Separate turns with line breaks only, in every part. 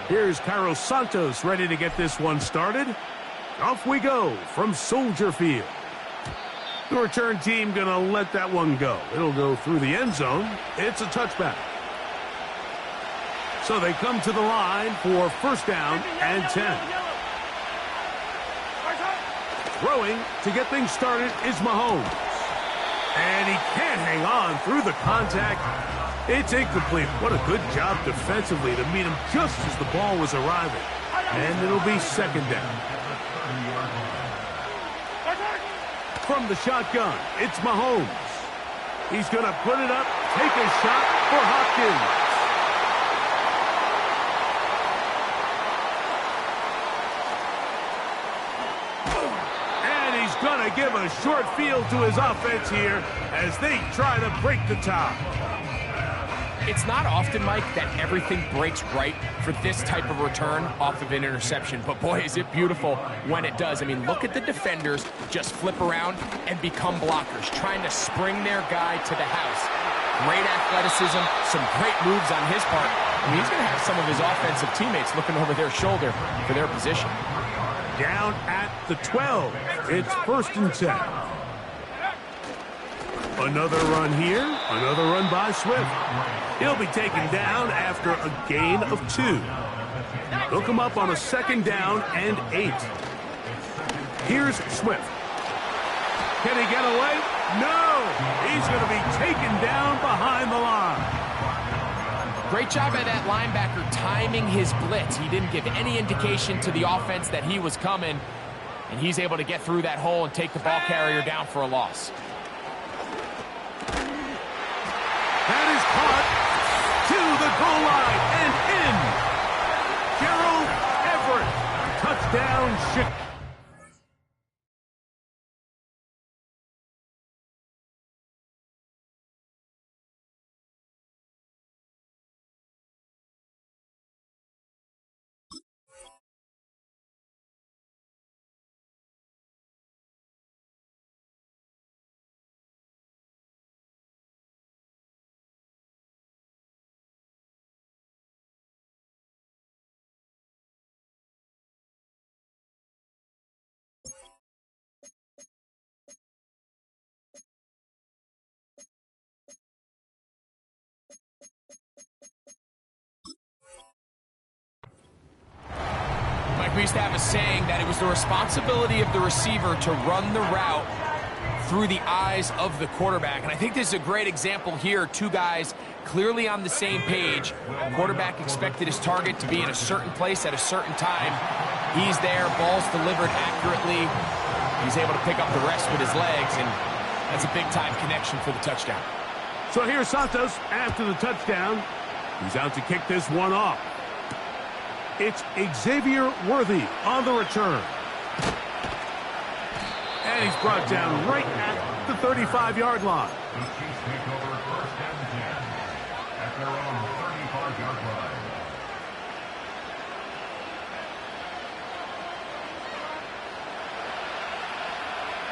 Here's Carlos Santos ready to get this one started. Off we go from Soldier Field. The return team going to let that one go. It'll go through the end zone. It's a touchback. So they come to the line for first down and 10. Throwing to get things started is Mahomes. And he can't hang on through the contact. It's incomplete. What a good job defensively to meet him just as the ball was arriving. And it'll be second down. From the shotgun, it's Mahomes. He's going to put it up, take a shot for Hopkins. And he's going to give a short field to his offense here as they try to break the tie.
It's not often, Mike, that everything breaks right for this type of return off of an interception. But, boy, is it beautiful when it does. I mean, look at the defenders just flip around and become blockers, trying to spring their guy to the house. Great athleticism, some great moves on his part. I mean, he's going to have some of his offensive teammates looking over their shoulder for their position.
Down at the 12. It's first and 10. Another run here. Another run by Swift. He'll be taken down after a gain of 2. They'll come up on a second down and 8. Here's Swift. Can he get away? No! He's going to be taken down behind the line.
Great job by that linebacker timing his blitz. He didn't give any indication to the offense that he was coming, and he's able to get through that hole and take the ball carrier down for a loss.
That is caught to the goal line and in. Gerald Everett, touchdown Chicago.
Mike, we used to have a saying that it was the responsibility of the receiver to run the route through the eyes of the quarterback. And I think this is a great example here. Two guys clearly on the same page. Quarterback expected his target to be in a certain place at a certain time. He's there, ball's delivered accurately. He's able to pick up the rest with his legs, and that's a big-time connection for the touchdown.
So here's Santos after the touchdown. He's out to kick this one off. It's Xavier Worthy on the return. And he's brought down right at the 35-yard line.
The Chiefs take over first and 10 at their own 35-yard line.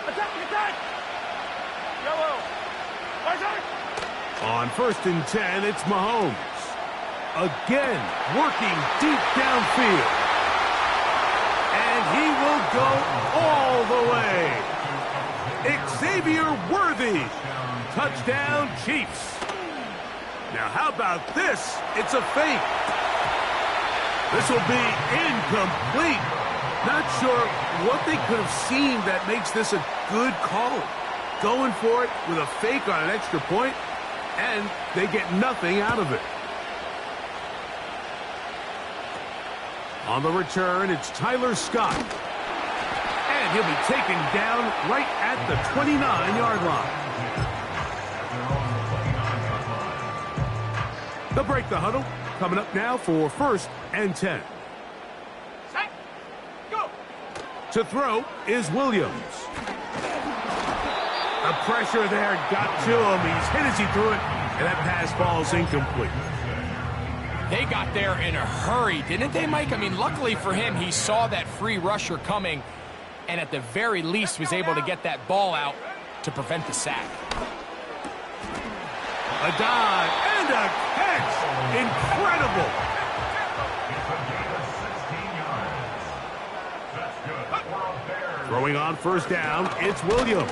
Attack! Yellow!
On first and 10, it's Mahomes. Again, working deep downfield. And he will go all the way. Xavier Worthy. Touchdown, Chiefs. Now, how about this? It's a fake. This will be incomplete. Not sure what they could have seen that makes this a good call. Going for it with a fake on an extra point, and they get nothing out of it. On the return, it's Tyler Scott. And he'll be taken down right at the 29-yard line. They'll break the huddle. Coming up now for first and 10.
Set, go!
To throw is Williams. The pressure there got to him. He's hit as he threw it, and that pass falls incomplete.
They got there in a hurry, didn't they, Mike? I mean, luckily for him, he saw that free rusher coming, and at the very least was able to get that ball out to prevent the sack.
A dive and a catch. Throwing on first down, it's Williams.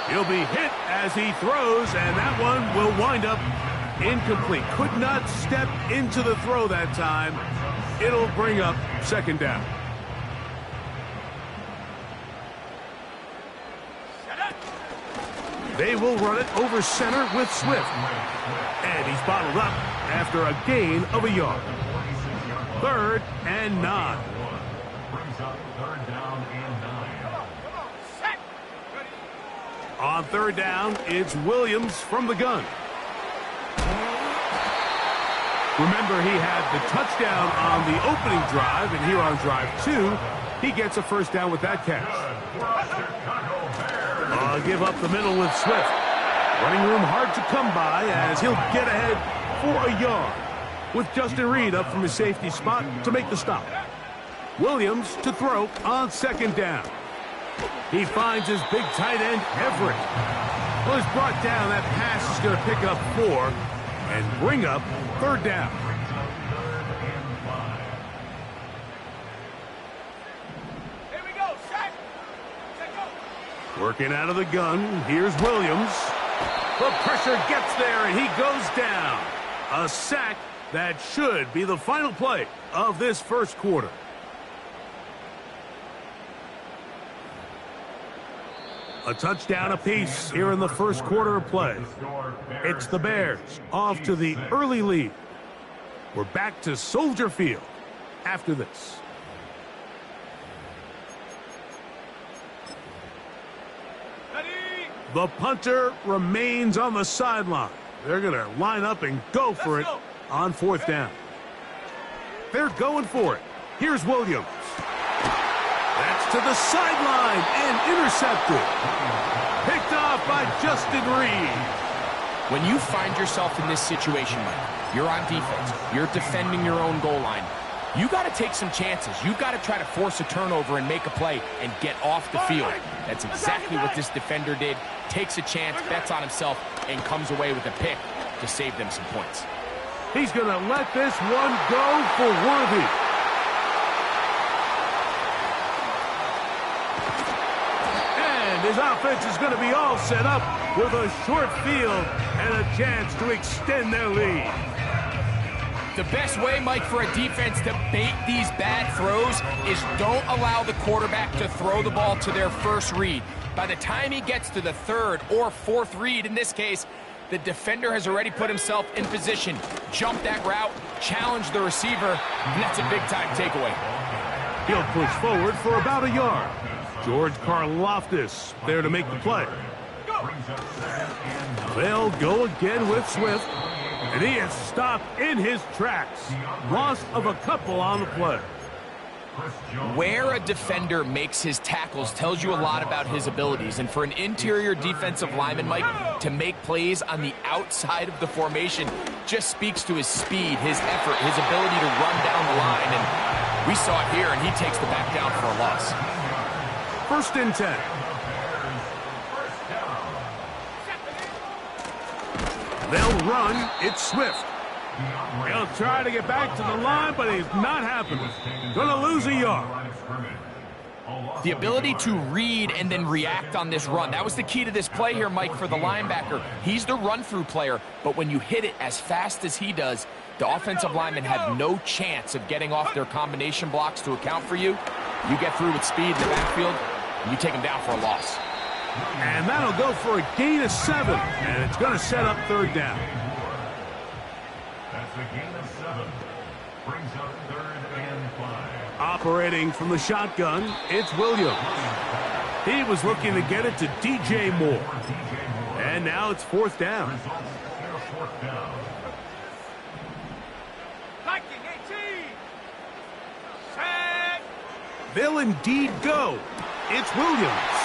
He'll be hit as he throws, and that one will wind up incomplete. Could not step into the throw that time. It'll bring up second down. They will run it over center with Swift. And he's bottled up after a gain of a yard. 3rd and 9.
Brings up 3rd down and 9.
On 3rd down, it's Williams from the gun. Remember, he had the touchdown on the opening drive, and here on drive 2, he gets a first down with that catch. Give up the middle with Swift. Running room hard to come by as he'll get ahead for a yard. With Justin Reed up from his safety spot to make the stop. Williams to throw on 2nd down. He finds his big tight end, Everett. Well, he's brought down. That pass is going to pick up 4 and bring up 3rd down. Working out of the gun, here's Williams. The pressure gets there, and he goes down. A sack that should be the final play of this first quarter. A touchdown apiece here in the first quarter of play. It's the Bears off to the early lead. We're back to Soldier Field after this. The punter remains on the sideline. They're going to line up and go for it on 4th down. They're going for it. Here's Williams. That's to the sideline and intercepted. Picked off by Justin Reed.
When you find yourself in this situation, Mike, you're on defense. You're defending your own goal line. You got to take some chances. You got to try to force a turnover and make a play and get off the field. That's exactly what this defender did. Takes a chance, bets on himself, and comes away with a pick to save them some points.
He's going to let this one go for Worthy. And his offense is going to be all set up with a short field and a chance to extend their lead.
The best way, Mike, for a defense to bait these bad throws is don't allow the quarterback to throw the ball to their first read. By the time he gets to the 3rd or 4th read, in this case, the defender has already put himself in position, jump that route, challenge the receiver, and that's a big-time takeaway.
He'll push forward for about a yard. George Karlaftis there to make the play. They'll go again with Swift. And he is stopped in his tracks. Loss of a couple on the play.
Where a defender makes his tackles tells you a lot about his abilities. And for an interior defensive lineman, Mike, to make plays on the outside of the formation just speaks to his speed, his effort, his ability to run down the line. And we saw it here, and he takes the back down for a loss.
1st and 10. They'll run. It's Swift. He'll try to get back to the line, but it's not happening. Gonna lose a yard.
The ability to read and then react on this run. That was the key to this play here, Mike, for the linebacker. He's the run-through player, but when you hit it as fast as he does, the offensive linemen have no chance of getting off their combination blocks to account for you. You get through with speed in the backfield, and you take him down for a loss.
And that'll go for a gain of 7, and it's going to set up 3rd down.
That's a gain of 7. Brings up 3rd and 5.
Operating from the shotgun, it's Williams. He was looking to get it to DJ Moore. And now it's 4th down. They'll indeed go. It's Williams.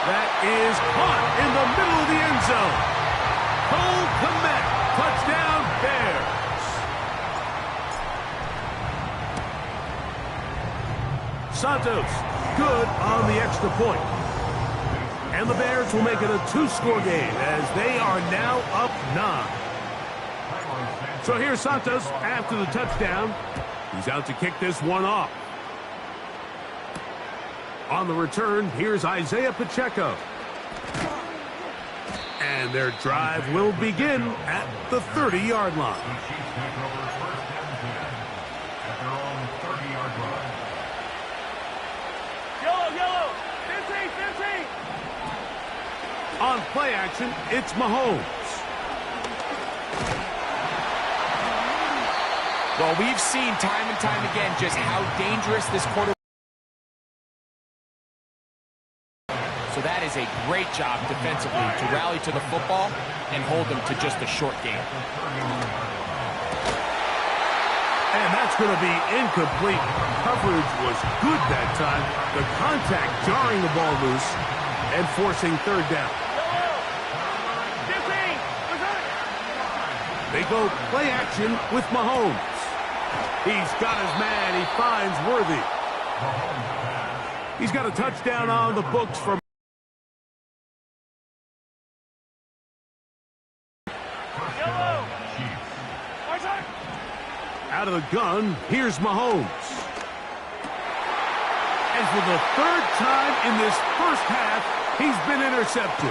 That is caught in the middle of the end zone. Cole Kmet, touchdown Bears. Santos, good on the extra point. And the Bears will make it a 2-score game as they are now up 9. So here's Santos after the touchdown. He's out to kick this one off. On the return, here's Isaiah Pacheco. And their drive will begin at the 30-yard line.
Yellow. 15.
On play action, it's Mahomes.
Well, we've seen time and time again just how dangerous this quarterback. So that is a great job defensively to rally to the football and hold them to just a short game.
And that's going to be incomplete. Coverage was good that time. The contact jarring the ball loose and forcing third down.
15.
They go play action with Mahomes. He's got his man. He finds Worthy. He's got a touchdown on the books from out of the gun. Here's Mahomes. And for the third time in this first half, he's been intercepted.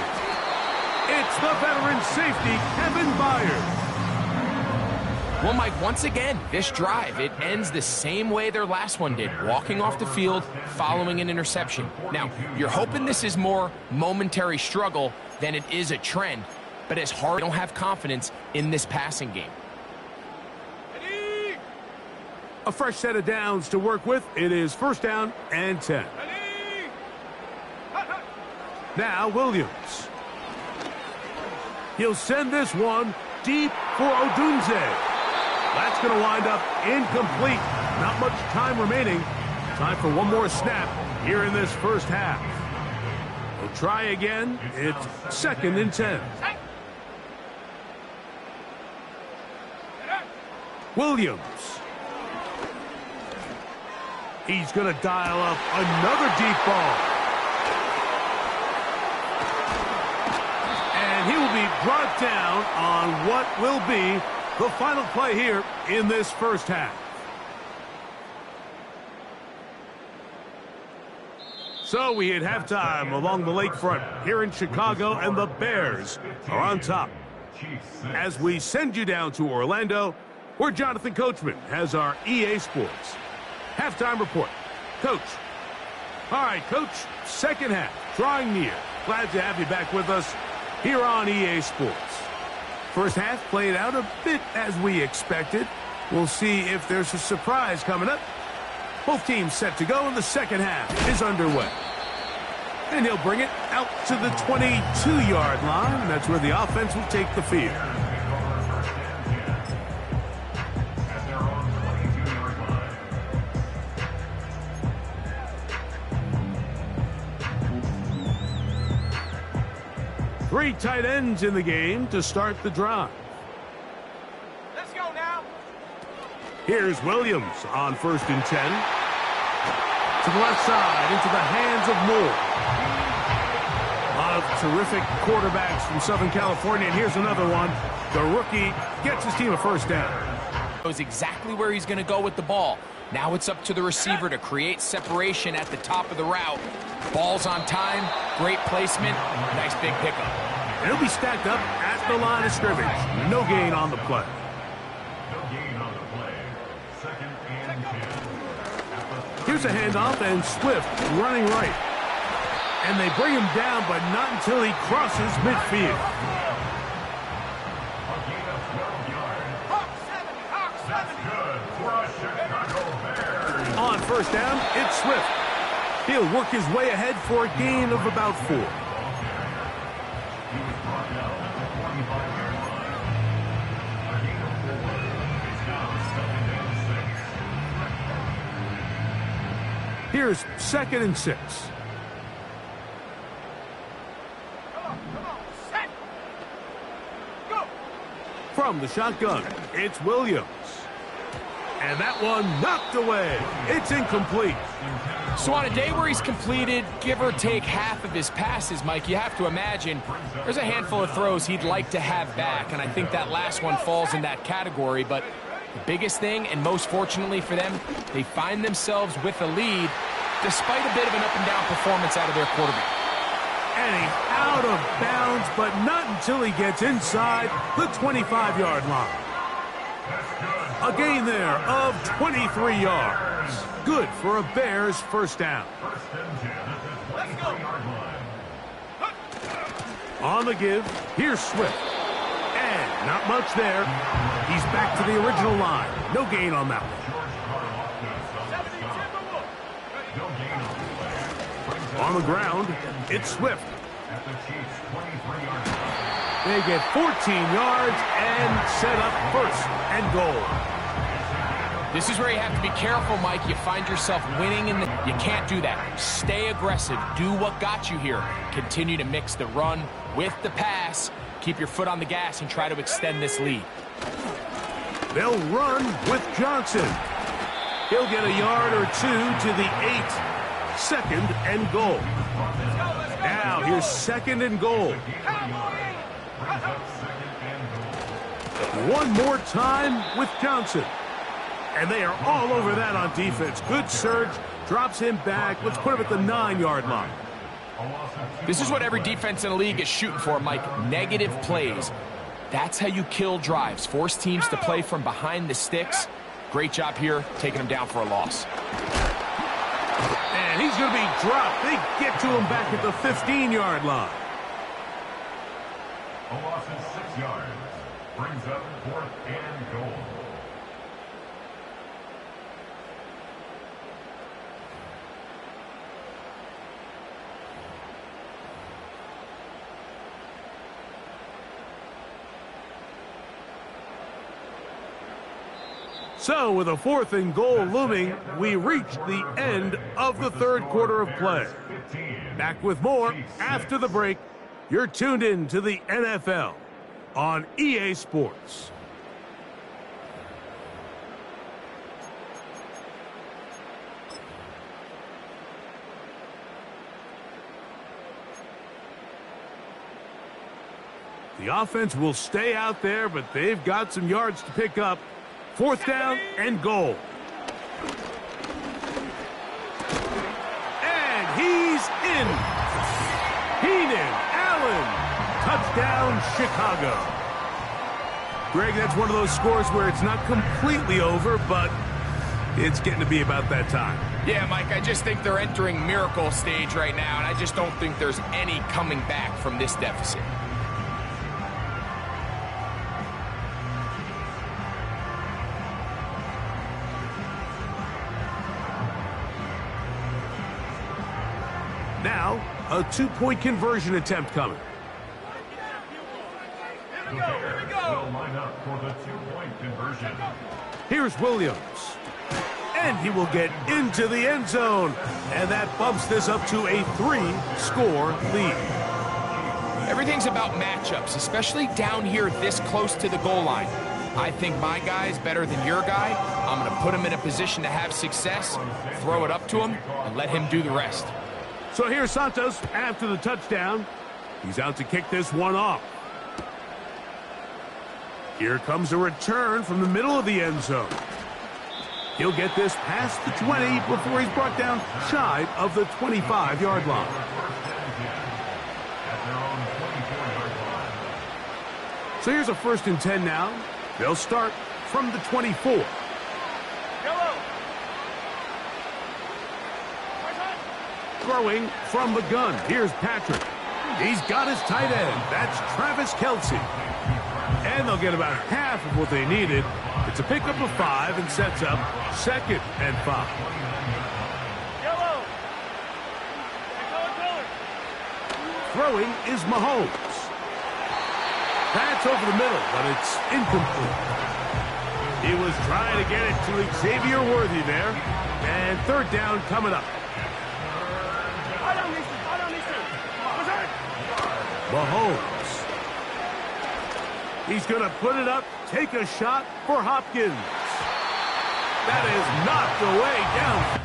It's the veteran safety, Kevin Byard.
Well, Mike, once again, this drive, it ends the same way their last one did, walking off the field following an interception. Now, you're hoping this is more momentary struggle than it is a trend, but it's hard. They don't have confidence in this passing game.
A fresh set of downs to work with. It is first down and 10. Now Williams. He'll send this one deep for Odunze. That's going to wind up incomplete. Not much time remaining. Time for one more snap here in this first half. We'll try again. It's second and 10. Williams. He's going to dial up another deep ball. And he will be brought down on what will be the final play here in this first half. So we hit halftime along the lakefront here in Chicago, and the Bears are on top. As we send you down to Orlando, where Jonathan Coachman has our EA Sports halftime report. Coach. All right, Coach, second half, drawing near. Glad to have you back with us here on EA Sports. First half played out a bit as we expected. We'll see if there's a surprise coming up. Both teams set to go, and the second half is underway. And he'll bring it out to the 22-yard line. That's where the offense will take the field. Three tight ends in the game to start the drive.
Let's go now.
Here's Williams on first and 10. To the left side, into the hands of Moore. A lot of terrific quarterbacks from Southern California, and here's another one. The rookie gets his team a first down.
Knows exactly where he's going to go with the ball. Now it's up to the receiver to create separation at the top of the route. Ball's on time, great placement, nice big pickup.
And he'll be stacked up at the line of scrimmage. No gain on the play.
No gain on the play. Second and 10.
Here's a handoff, and Swift running right. And they bring him down, but not until he crosses midfield.
A gain of 12 yards. That's good for a Chicago Bears.
On first down, it's Swift. He'll work his way ahead for a gain of about 4.
He was brought down at the 45-yard line. A gain of 4. It's now second and 6.
Here's second and 6.
Come on. Set. Go.
From the shotgun, it's Williams. And that one knocked away. It's incomplete.
So on a day where he's completed, give or take half of his passes, Mike, you have to imagine there's a handful of throws he'd like to have back, and I think that last one falls in that category. But the biggest thing, and most fortunately for them, they find themselves with a lead, despite a bit of an up-and-down performance out of their quarterback.
And he's out of bounds, but not until he gets inside the 25-yard line. A gain there of 23 yards. Good for a Bears first down.
Let's go.
On the give, here's Swift. And not much there. He's back to the original line. No gain on that one. On the ground, it's Swift. They get 14 yards and set up first and goal.
This is where you have to be careful, Mike. You find yourself winning, and you can't do that. Stay aggressive. Do what got you here. Continue to mix the run with the pass. Keep your foot on the gas and try to extend this lead.
They'll run with Johnson. He'll get a yard or two to the 8. Second and goal. Now here's second and goal. One more time with Johnson. And they are all over that on defense. Good surge. Drops him back. Let's put him at the 9-yard line.
This is what every defense in the league is shooting for, Mike. Negative plays. That's how you kill drives. Force teams to play from behind the sticks. Great job here, taking him down for a loss.
And he's going to be dropped. They get to him back at the 15-yard line.
A loss of 6 yards. Brings up 4th and goal.
So, with a 4th and goal looming, we reach the end of the third quarter of play. Back with more after the break. You're tuned in to the NFL on EA Sports. The offense will stay out there, but they've got some yards to pick up. 4th down and goal. And he's in. Keenan Allen. Touchdown, Chicago. Greg, that's one of those scores where it's not completely over, but it's getting to be about that time.
Yeah, Mike, I just think they're entering miracle stage right now, and I just don't think there's any coming back from this deficit.
Now, a 2-point conversion attempt coming.
The Bears will line up for the 2-point conversion.
Here's Williams. And he will get into the end zone. And that bumps this up to a 3-score lead.
Everything's about matchups, especially down here this close to the goal line. I think my guy's better than your guy. I'm going to put him in a position to have success, throw it up to him, and let him do the rest.
So here's Santos after the touchdown. He's out to kick this one off. Here comes a return from the middle of the end zone. He'll get this past the 20 before he's brought down shy of the 25-yard line. So here's a 1st and 10 now. They'll start from the 24. Throwing from the gun. Here's Patrick. He's got his tight end. That's Travis Kelce. And they'll get about half of what they needed. It's a pickup of 5 and sets up 2nd and 5. Throwing is Mahomes. That's over the middle, but it's incomplete. He was trying to get it to Xavier Worthy there. And 3rd down coming up. Mahomes. He's going to put it up, take a shot for Hopkins. That is knocked away down.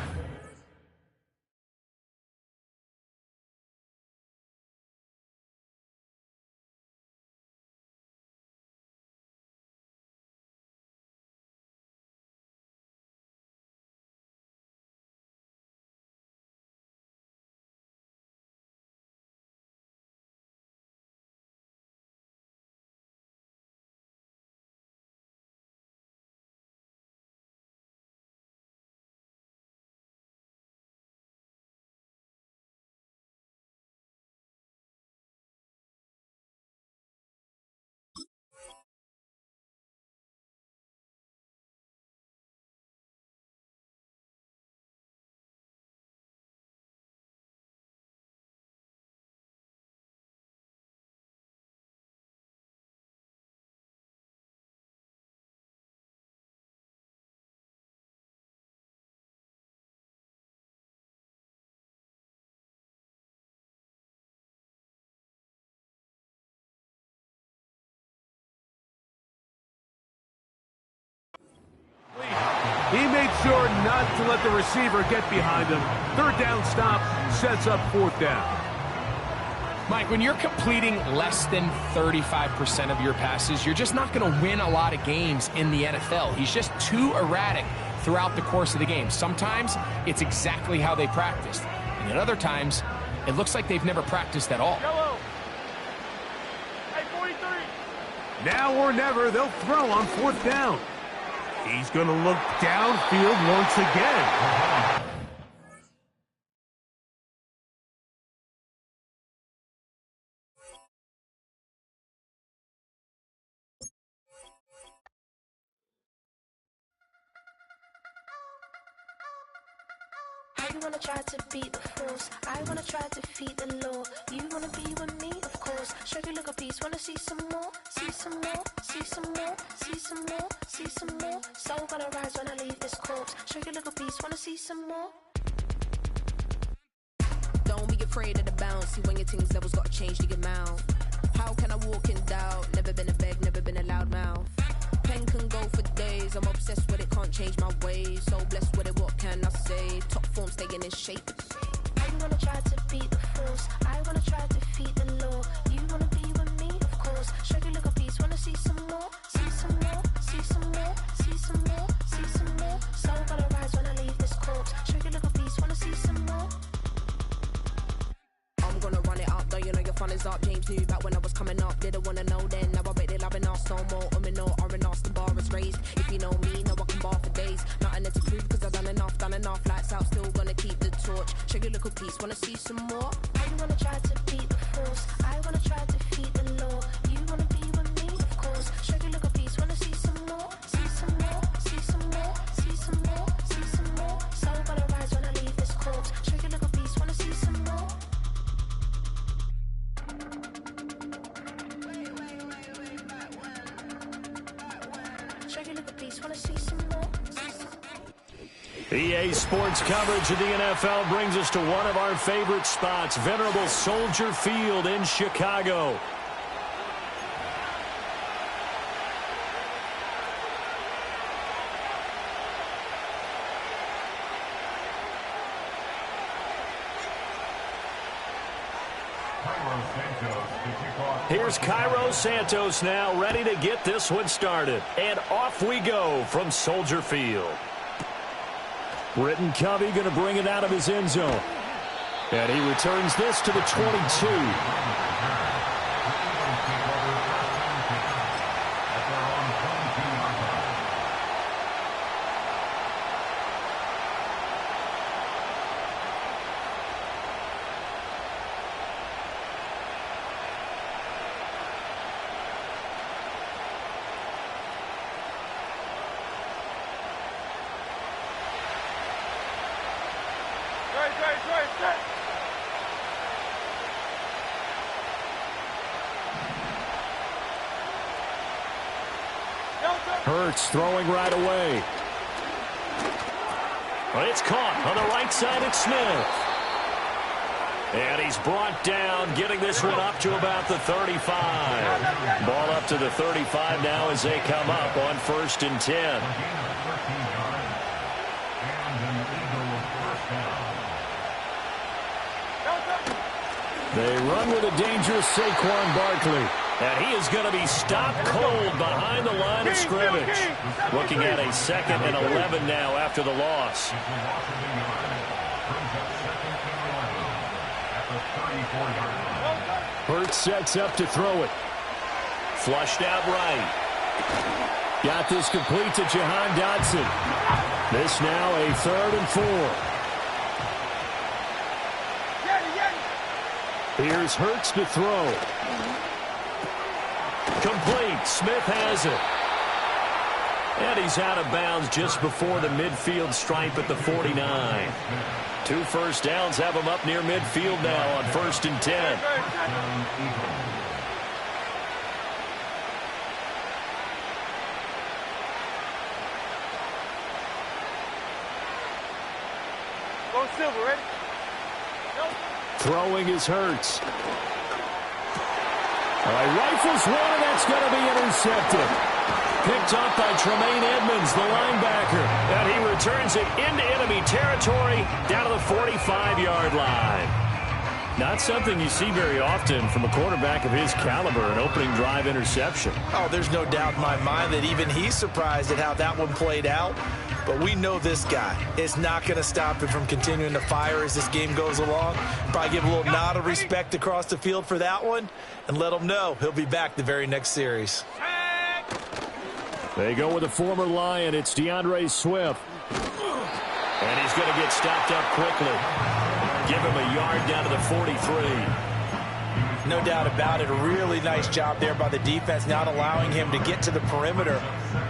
He made sure not to let the receiver get behind him. Third down stop sets up fourth down.
Mike, when you're completing less than 35% of your passes, you're just not going to win a lot of games in the NFL. He's just too erratic throughout the course of the game. Sometimes it's exactly how they practiced. And at other times, it looks like they've never practiced at all.
Yellow. Hey, 43.
Now or never, they'll throw on fourth down. He's going to look downfield once again.
You wanna try to beat the force, I wanna try to defeat the law. You wanna be with me, of course. Show you look a piece, wanna see some more, see some more, see some more, see some more, see some more. Soul gonna rise when I leave this corpse. Show you look a piece, wanna see some more.
Don't be afraid of the bounce. See when your things levels gotta change to get mouth. How can I walk in doubt? Never been a beg, never been a loud mouth. Pen can go for days. I'm obsessed with it, can't change my ways. So blessed with it, what can I say? Top form staying in shape.
You wanna try to beat the force, I wanna try to defeat the law. You wanna be with me, of course. Show you look a piece, wanna see some more, see some more, see some more, see some more, see some more. Soul gonna rise when I leave this corpse. Show you look a piece, wanna see some more.
I'm gonna run it up, though you know your fun is up. James knew back when I was coming up. Didn't wanna know then, now I bet they're loving us. No more, no R&R, the bar is raised. If you know me, know I can bar for days. Nothing to prove, cause I've done enough. Lights out, still gonna keep the torch. Show you look a piece, wanna see some more?
You wanna try to beat the force, I wanna try to defeat the law. You wanna be with me, of course. Show you look a piece, wanna see some more, see some more, see some more, see some more, see some more. Soul gonna rise when I leave this corpse. Show you look a piece, wanna see some more. Show you look a piece, wanna see some more.
EA Sports coverage of the NFL brings us to one of our favorite spots, venerable Soldier Field in Chicago. Here's Cairo Santos now, ready to get this one started. And off we go from Soldier Field. Britton Covey going to bring it out of his end zone. And he returns this to the 22. Hurts throwing right away. But it's caught on the right side. It's Smith. And he's brought down, getting this one up to about the 35. Ball up to the 35 now as they come up on 1st and 10. They run with a dangerous Saquon Barkley. And he is going to be stopped cold behind the line of scrimmage. Looking at a 2nd and 11 now after the loss. Hurts sets up to throw it. Flushed out right. Got this complete to Jahan Dotson. This now a 3rd and 4. Here's Hurts to throw. Complete. Smith has it. And he's out of bounds just before the midfield stripe at the 49. 2 first downs have him up near midfield now on 1st and 10.
Go Silver, ready?
Throwing is Hurts. All right, rifles one, and that's going to be intercepted. Picked up by Tremaine Edmonds, the linebacker. And he returns it into enemy territory down to the 45-yard line. Not something you see very often from a quarterback of his caliber, an opening drive interception.
Oh, there's no doubt in my mind that even he's surprised at how that one played out. But we know this guy is not going to stop him from continuing to fire as this game goes along. Probably give a little nod of respect across the field for that one and let him know he'll be back the very next series.
They go with a former Lion. It's DeAndre Swift. And he's going to get stopped up quickly. Give him a yard down to the 43.
No doubt about it. A really nice job there by the defense, not allowing him to get to the perimeter.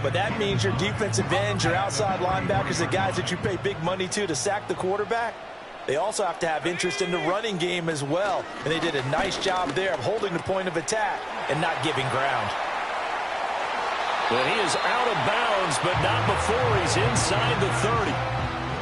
But that means your defensive ends, your outside linebackers, the guys that you pay big money to sack the quarterback, they also have to have interest in the running game as well. And they did a nice job there of holding the point of attack and not giving ground.
But he is out of bounds, but not before he's inside the 30.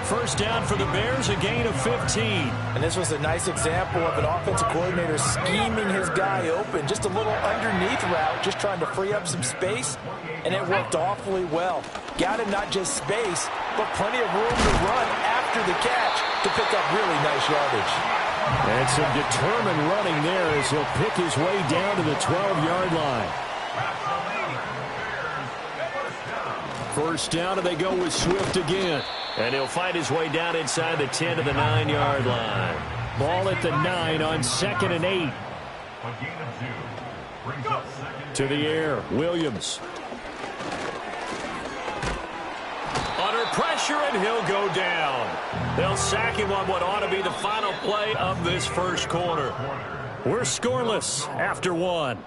First down for the Bears, a gain of 15.
And this was a nice example of an offensive coordinator scheming his guy open. Just a little underneath route, just trying to free up some space, and it worked awfully well. Got him not just space, but plenty of room to run after the catch to pick up really nice yardage.
And some determined running there as he'll pick his way down to the 12-yard line. First down, and they go with Swift again. And he'll find his way down inside the 10 to the 9-yard line. Ball at the 9 on 2nd and 8. To the air, Williams. Under pressure, and he'll go down. They'll sack him on what ought to be the final play of this first quarter. We're scoreless after one.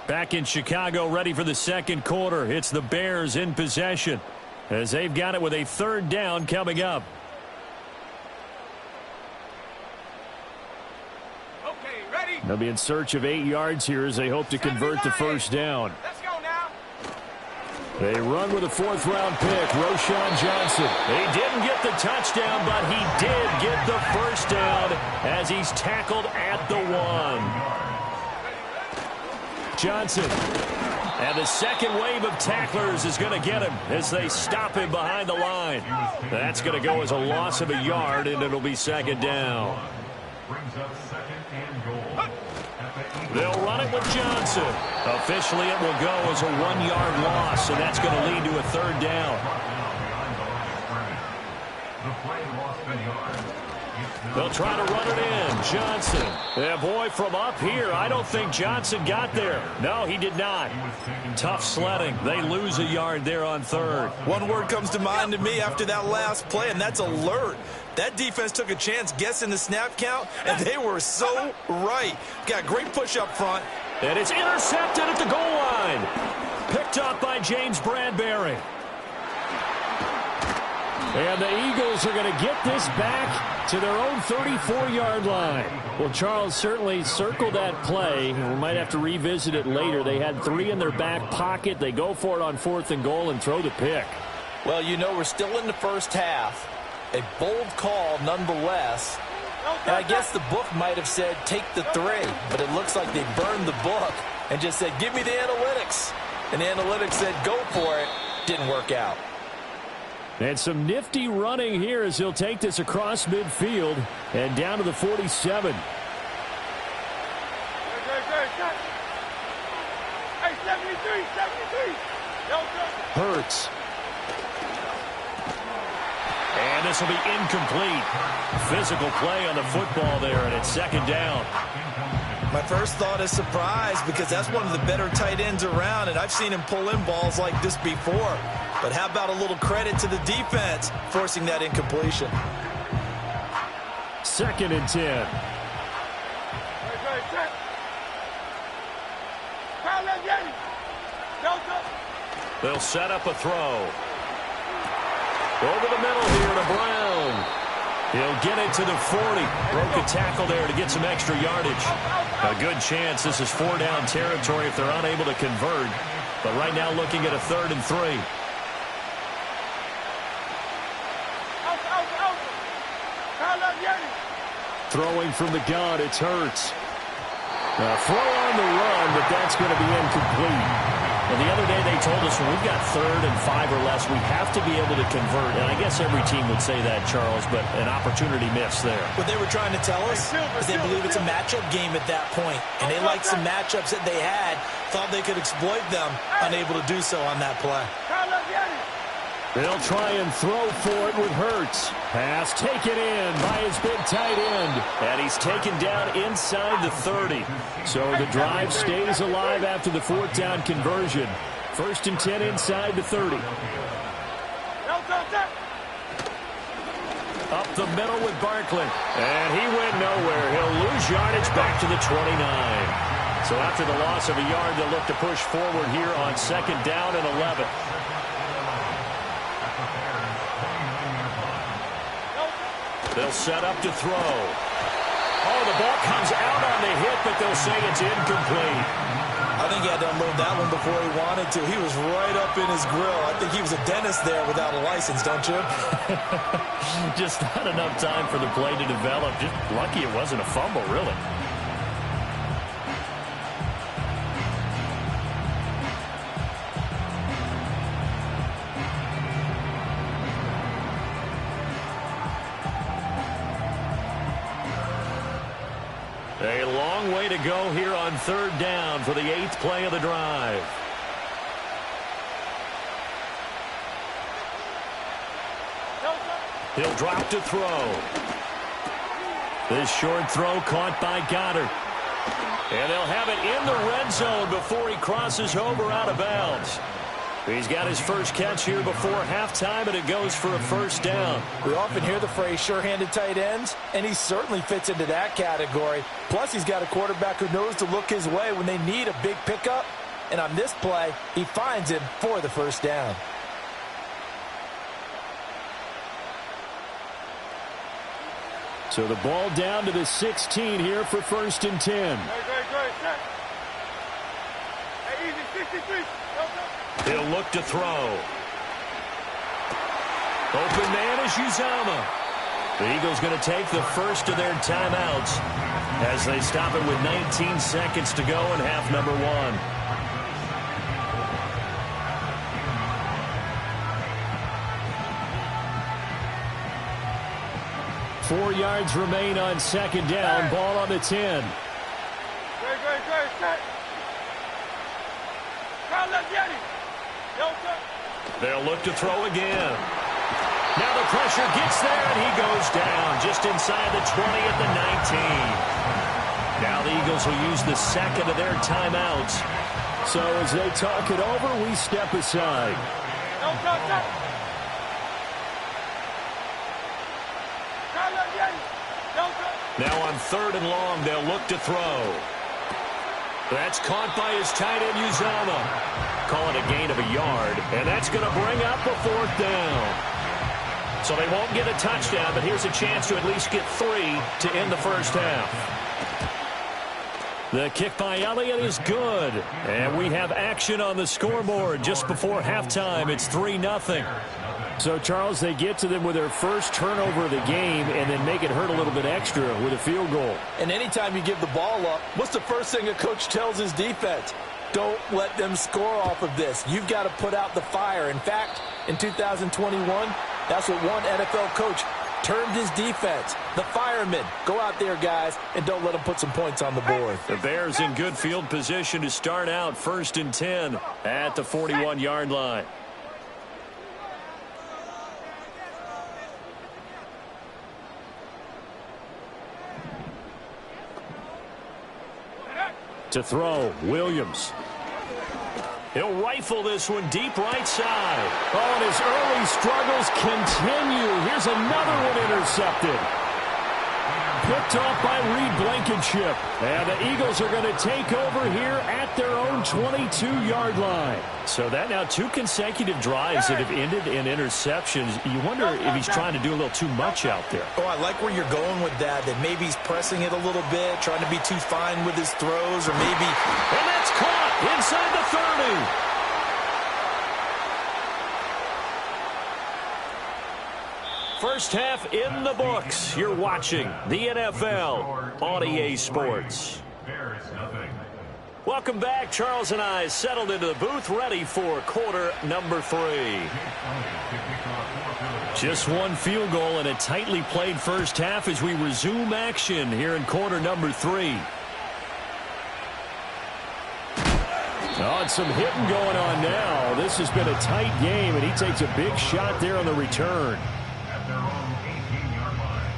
Back in Chicago, ready for the second quarter. It's the Bears in possession as they've got it with a third down coming up.
Okay, ready?
They'll be in search of 8 yards here as they hope to convert the first down.
Let's go now.
They run with a 4th-round pick, Roschon Johnson. He didn't get the touchdown, but he did get the first down as he's tackled at the 1. Johnson. And the second wave of tacklers is going to get him as they stop him behind the line. That's going to go as a loss of a yard, and it'll be second down. They'll run it with Johnson. Officially, it will go as a 1-yard loss, and that's going to lead to a third down. They'll try to run it in. Johnson. Yeah, boy, from up here, I don't think Johnson got there. No, he did not. Tough sledding. They lose a yard there on third.
One word comes to mind to me after that last play, and that's alert. That defense took a chance guessing the snap count, and they were so right. Got great push up front.
And it's intercepted at the goal line. Picked up by James Bradbury. And the Eagles are going to get this back to their own 34-yard line. Well, Charles certainly circled that play. We might have to revisit it later. They had 3 in their back pocket. They go for it on 4th and goal and throw the pick.
Well, you know, we're still in the first half. A bold call nonetheless. And I guess the book might have said take the 3, but it looks like they burned the book and just said give me the analytics. And the analytics said go for it. Didn't work out.
And some nifty running here as he'll take this across midfield and down to the 47.
Hey, 73.
Hurts. And this will be incomplete. Physical play on the football there, and it's second down.
My first thought is surprise because that's one of the better tight ends around, and I've seen him pull in balls like this before. But how about a little credit to the defense forcing that incompletion?
2nd and 10. They'll set up a throw. Over the middle here to Brown. He'll get it to the 40. Broke a tackle there to get some extra yardage. A good chance this is 4-down territory if they're unable to convert. But right now looking at a 3rd and 3. Throwing from the gun, it's Hurts. Throw on the run, but that's going to be incomplete. And the other day they told us when we've got 3rd and 5 or less, we have to be able to convert. And I guess every team would say that, Charles, but an opportunity missed there.
What they were trying to tell us is they believe it's a matchup game at that point. And they liked some matchups that they had, thought they could exploit them, unable to do so on that play.
They'll try and throw for it with Hurts. Pass taken in by his big tight end. And he's taken down inside the 30. So the drive stays alive after the 4th down conversion. 1st and 10 inside the 30. Up the middle with Barkley. And he went nowhere. He'll lose yardage back to the 29. So after the loss of a yard, they'll look to push forward here on 2nd down and 11. They'll set up to throw. Oh, the ball comes out on the hit, but they'll say it's incomplete.
I think he had to unload that one before he wanted to. He was right up in his grill. I think he was a dentist there without a license, don't you?
Just not enough time for the play to develop. Just lucky it wasn't a fumble, really. A long way to go here on 3rd down for the 8th play of the drive. He'll drop to throw. This short throw caught by Goddard. And they'll have it in the red zone before he crosses over out of bounds. He's got his first catch here before halftime, and it goes for a 1st down.
We often hear the phrase sure-handed tight ends, and he certainly fits into that category. Plus, he's got a quarterback who knows to look his way when they need a big pickup. And on this play, he finds him for the 1st down.
So the ball down to the 16 here for 1st and 10.
Hey, easy, 63.
He'll look to throw. Open man is Uzama. The Eagles going to take the first of their timeouts as they stop it with 19 seconds to go in half number 1. Four yards remain on 2nd down. Ball on the 10. They'll look to throw again. Now the pressure gets there, and he goes down just inside the 20 at the 19. Now the Eagles will use the 2nd of their timeouts. So as they talk it over, we step aside. Now on 3rd and long, they'll look to throw. That's caught by his tight end, Uzama. Call it a gain of a yard, and that's going to bring up a 4th down. So they won't get a touchdown, but here's a chance to at least get 3 to end the 1st half. The kick by Elliott is good, and we have action on the scoreboard just before halftime. It's 3-0. So, Charles, they get to them with their first turnover of the game and then make it hurt a little bit extra with a field goal.
And anytime you give the ball up, what's the first thing a coach tells his defense? Don't let them score off of this. You've got to put out the fire. In fact, in 2021, that's what one NFL coach termed his defense. The firemen. Go out there, guys, and don't let them put some points on the board.
The Bears in good field position to start out 1st and 10 at the 41-yard line. To throw, Williams. He'll rifle this one deep right side. Oh, and his early struggles continue. Here's another one intercepted. Picked off by Reed Blankenship. And the Eagles are going to take over here at their own 22-yard line. So that now 2 consecutive drives that have ended in interceptions. You wonder if he's trying to do a little too much out there.
Oh, I like where you're going with that maybe he's pressing it a little bit, trying to be too fine with his throws, or maybe...
And that's caught inside the 30. First half in the books. You're watching the NFL on EA Sports.
Bears nothing.
Welcome back. Charles and I settled into the booth, ready for quarter number 3. Just one field goal and a tightly played first half as we resume action here in quarter number 3. Oh, and some hitting going on now. This has been a tight game, and he takes a big shot there on the return.
At their own 18-yard line.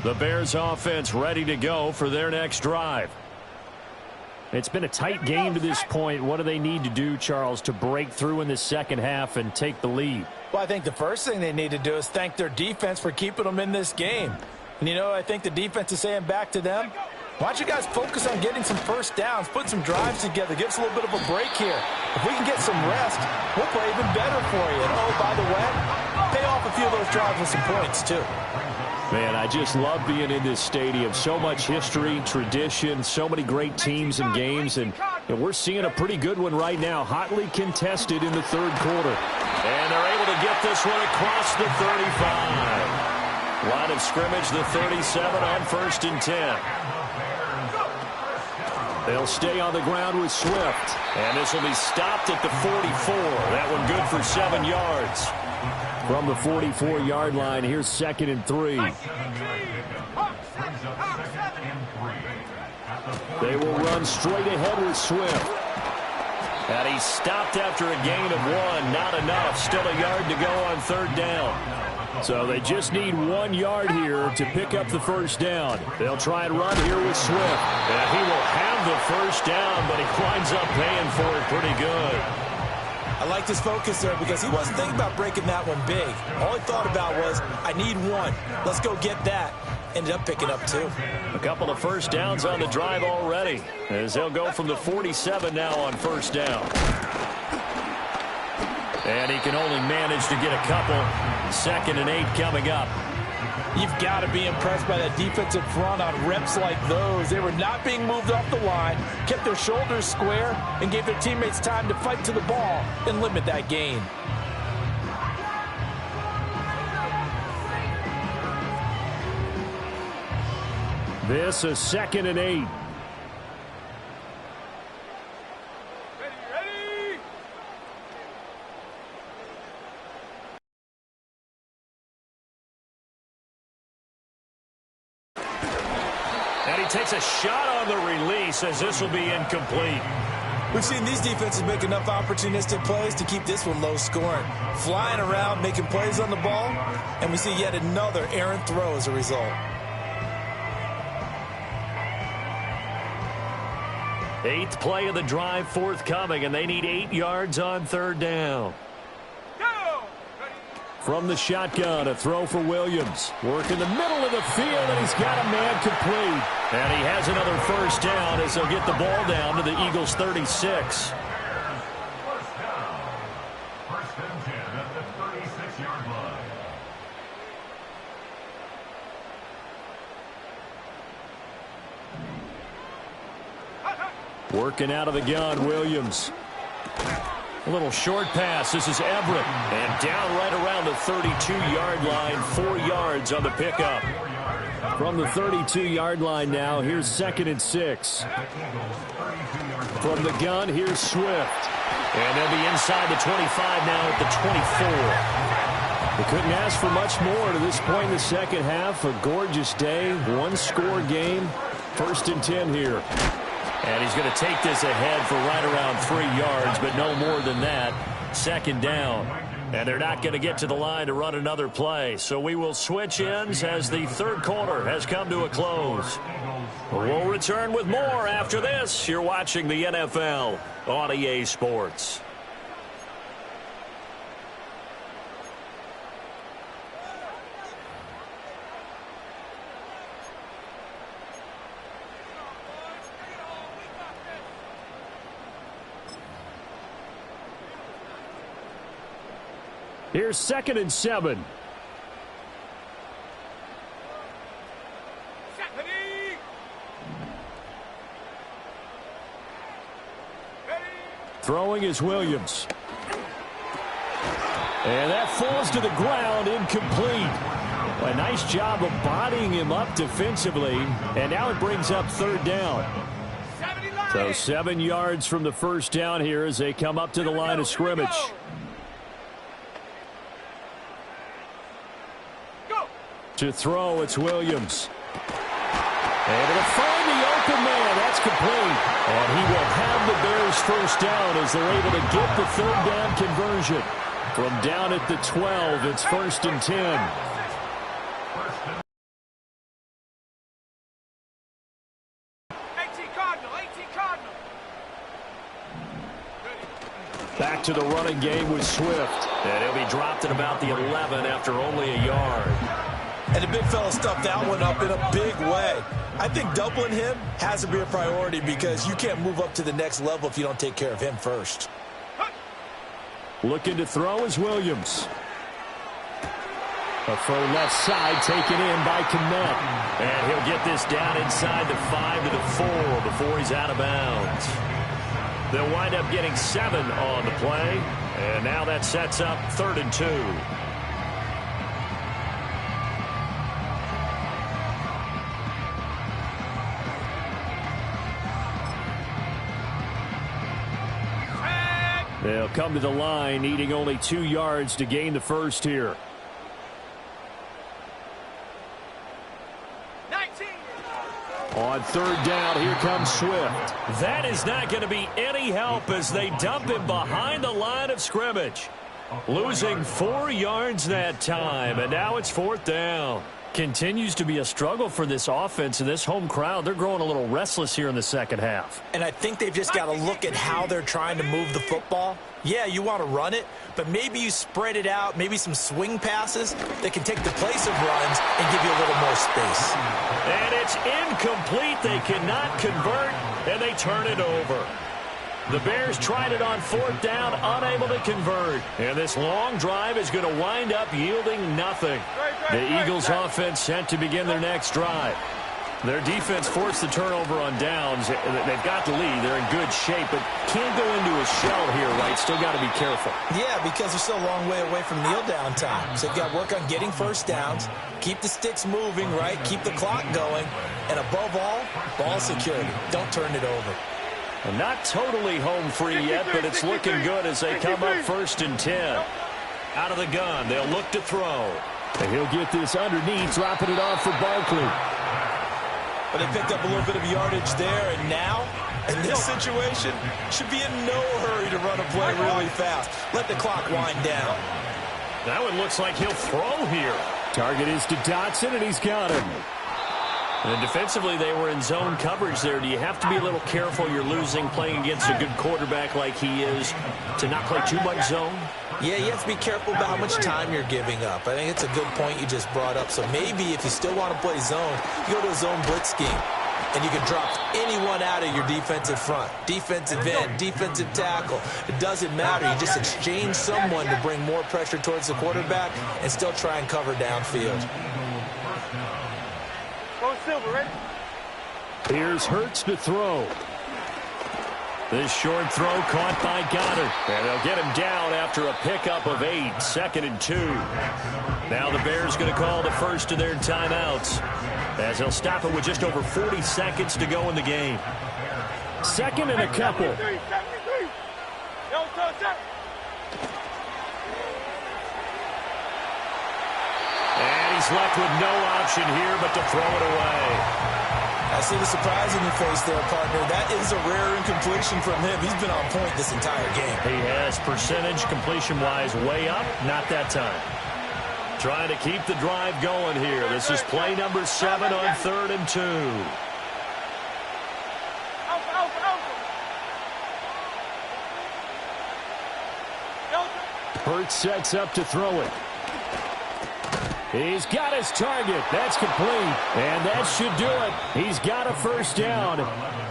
The Bears offense ready to go for their next drive. It's been a tight game to this point. What do they need to do, Charles, to break through in the second half and take the lead?
Well, I think the first thing they need to do is thank their defense for keeping them in this game. And, you know, I think the defense is saying back to them, why don't you guys focus on getting some first downs, put some drives together, give us a little bit of a break here. If we can get some rest, we'll play even better for you. And, oh, by the way, pay off a few of those drives with some points, too.
Man, I just love being in this stadium. So much history, tradition, so many great teams and games, and we're seeing a pretty good one right now, hotly contested in the third quarter. And they're able to get this one across the 35. Line of scrimmage, the 37 on 1st and 10. They'll stay on the ground with Swift, and this will be stopped at the 44. That one good for 7 yards. From the 44-yard line, here's 2nd and 3. They will run straight ahead with Swift. And he's stopped after a gain of 1. Not enough. Still a yard to go on 3rd down. So they just need 1 yard here to pick up the first down. They'll try and run here with Swift. And he will have the first down, but he winds up paying for it pretty good.
I liked his focus there because he wasn't thinking about breaking that one big. All he thought about was, I need 1. Let's go get that. Ended up picking up 2.
A couple of first downs on the drive already, as they'll go from the 47 now on 1st down. And he can only manage to get a couple. 2nd and 8 coming up.
You've got to be impressed by that defensive front on reps like those. They were not being moved off the line, kept their shoulders square, and gave their teammates time to fight to the ball and limit that gain.
This is 2nd and 8. And he takes a shot on the release as this will be incomplete.
We've seen these defenses make enough opportunistic plays to keep this one low scoring. Flying around, making plays on the ball, and we see yet another errant throw as a result.
8th play of the drive forthcoming, and they need 8 yards on 3rd down. From the shotgun, a throw for Williams. Work in the middle of the field, and he's got a man complete. And he has another first down as they'll get the ball down to the Eagles' 36.
First down. 1st and 10 at the 36-yard line.
Working out of the gun, Williams. A little short pass. This is Everett. And down right around the 32-yard line. 4 yards on the pickup. From the 32-yard line now, here's 2nd and 6. From the gun, here's Swift. And they'll be inside the 25 now at the 24. They couldn't ask for much more to this point in the second half. A gorgeous day, 1-score game. 1st and 10 here. And he's going to take this ahead for right around 3 yards, but no more than that. 2nd down. And they're not going to get to the line to run another play. So we will switch ends as the third quarter has come to a close. We'll return with more after this. You're watching the NFL on EA Sports. Here's 2nd and 7. Throwing is Williams. And that falls to the ground, incomplete. A nice job of bodying him up defensively. And now it brings up third down. So 7 yards from the first down here as they come up to the line of scrimmage. To throw, it's Williams. And it'll find the open man. That's complete. And he will have the Bears first down as they're able to get the third down conversion. From down at the 12, it's 1st and 10. Back to the running game with Swift. And he'll be dropped at about the 11 after only a yard.
And the big fella stuffed that one up in a big way. I think doubling him has to be a priority because you can't move up to the next level if you don't take care of him first.
Looking to throw is Williams. A throw left side taken in by Kmet. And he'll get this down inside the 5 to the 4 before he's out of bounds. They'll wind up getting 7 on the play. And now that sets up 3rd and 2. They'll come to the line, needing only 2 yards to gain the first here.
19.
On third down, here comes Swift. That is not going to be any help as they dump him behind the line of scrimmage. Losing 4 yards that time, and now it's 4th down. Continues to be a struggle for this offense and this home crowd. They're growing a little restless here in the second half.
And I think they've just got to look at how they're trying to move the football. Yeah, you want to run it, but maybe you spread it out, maybe some swing passes that can take the place of runs and give you a little more space.
And it's incomplete. They cannot convert, and they turn it over. The Bears tried it on 4th down, unable to convert. And this long drive is going to wind up yielding nothing. The Eagles offense set to begin their next drive. Their defense forced the turnover on downs. They've got the lead. They're in good shape, but can't go into a shell here, right? Still got to be careful.
Yeah, because they're still a long way away from kneel down time. So they've got to work on getting first downs, keep the sticks moving, right? Keep the clock going. And above all, ball security. Don't turn it over.
Well, not totally home free yet, but it's looking good as they come up 1st and 10. Out of the gun, they'll look to throw. And he'll get this underneath, dropping it off for Barkley.
But they picked up a little bit of yardage there, and now, in this situation, should be in no hurry to run a play really fast. Let the clock wind down.
That one looks like he'll throw here. Target is to Dotson, and he's got him. And defensively, they were in zone coverage there. Do you have to be a little careful? You're losing playing against a good quarterback like he is to not play too much zone?
Yeah, you have to be careful about how much time you're giving up. I think it's a good point you just brought up. So maybe if you still want to play zone, you go to a zone blitz scheme. And you can drop anyone out of your defensive front. Defensive end, defensive tackle. It doesn't matter. You just exchange someone to bring more pressure towards the quarterback and still try and cover downfield.
Here's Hurts to throw. This short throw caught by Goddard. And they'll get him down after a pickup of 8, 2nd and 2. Now the Bears going to call the first of their timeouts as they'll stop it with just over 40 seconds to go in the game. 2nd and a couple. And he's left with no option here but to throw it away.
I see the surprise in your face there, partner. That is a rare incompletion from him. He's been on point this entire game.
He has percentage completion-wise way up. Not that time. Trying to keep the drive going here. This is play number 7 on 3rd and 2. Hurts sets up to throw it. He's got his target. That's complete. And that should do it. He's got a first down.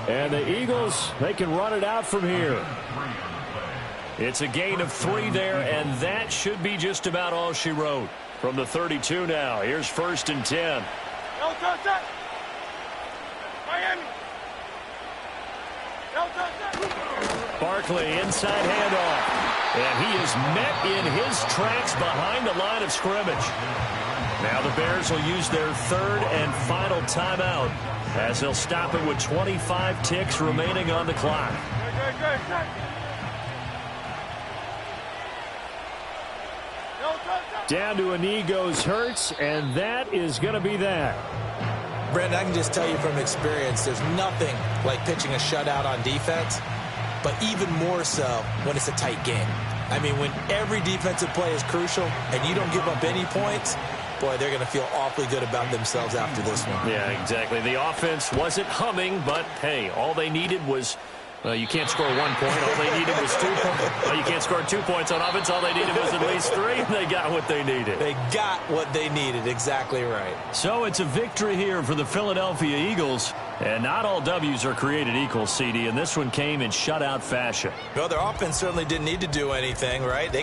And the Eagles, they can run it out from here. It's a gain of 3 there, and that should be just about all she wrote. From the 32 now, here's 1st and 10. Barkley, inside handoff. And he is met in his tracks behind the line of scrimmage. Now the Bears will use their third and final timeout as they'll stop it with 25 ticks remaining on the clock. Down to a knee goes Hurts, and that is going to be that.
Brandon, I can just tell you from experience, there's nothing like pitching a shutout on defense, but even more so when it's a tight game. I mean, when every defensive play is crucial and you don't give up any points, boy, they're going to feel awfully good about themselves after this one.
Yeah, exactly. The offense wasn't humming, but, hey, all they needed was, you can't score 1 point. All they needed was 2 points. You can't score 2 points on offense. All they needed was at least 3, and they got what they needed.
They got what they needed. Exactly right.
So it's a victory here for the Philadelphia Eagles. And not all W's are created equal, CD, and this one came in shutout fashion.
Well, their offense certainly didn't need to do anything, right? They